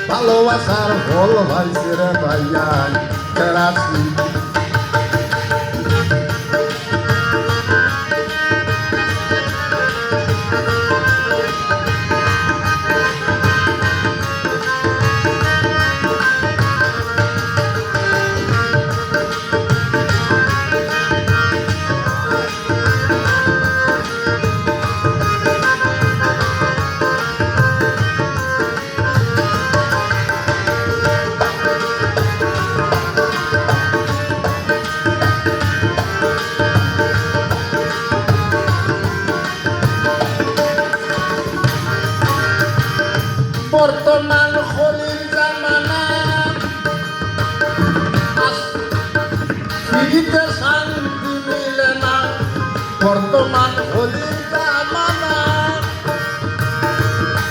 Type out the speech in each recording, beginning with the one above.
ভালোবাসার ফল ভাইছে রে ভাইয়াই কেরাসি বর্তমান খলিল জামানা ফিরিতে শান্তি মিলে না বর্তমান খলিল জামানা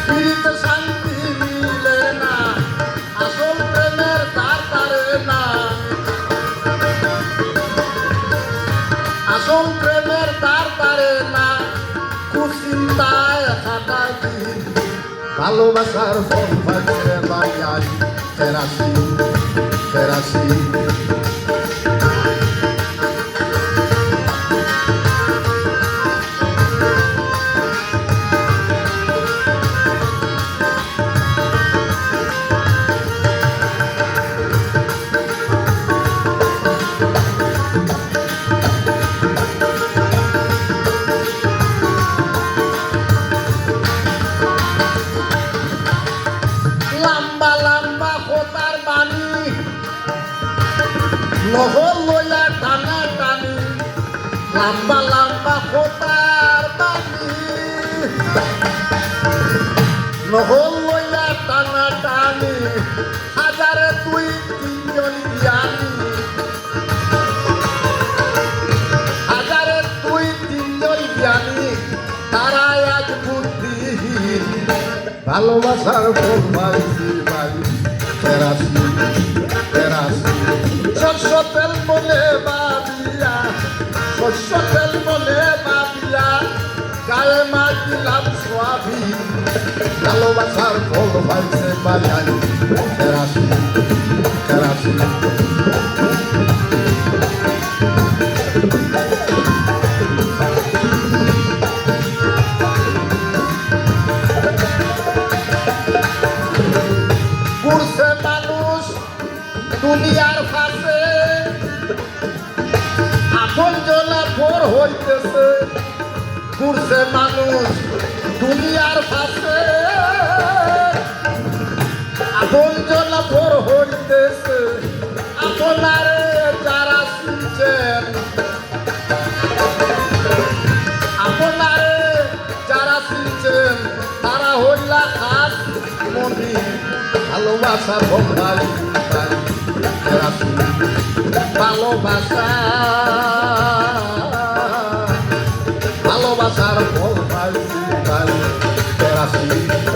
ফিরিতে শান্তি মিলে না আসল প্রেমের তার পারে না আসল প্রেমের তার পারে না কুচিন্তায় কাটায় দিন ভালোবাসার ফল ভাইছে ভাইয়াই কেরাসি কেরাসি নহল লইয়া টানা টানি লম্বা লম্বা খোতার বানি নহল লইয়া টানা টানি হাজারে দুই তিনজন জ্ঞানী হাজারে দুই তিনজন জ্ঞানী তারা আজ বুদ্ধিহীন ভালোবাসার ফল ভাইছি ভাই কেরাসি কেরাসি শস্য তেল বলে বাবিয়া শস্য তেল বলে বাবিয়া গায়ে মাটিলাম সোয়াবি ভালোবাসার ফল ভাইছে ভাইয়াই কেরাসি কেরাসি ঘুরছে মানুষ দুনিয়ার ফাঁসে আপন জলা ভোর হইতেছে ঘুরছে মানুষ দুনিয়ার ফাঁসে আপন জলা ভোর হইতেছে আপনারে যারা শুনছেন আপনারে যারা শুনছেন তারা হইলা খাস মনি ভালোবাসা ভোগাই ভালোবাসা ভালোবাসার ফল পাইছি কেরাসি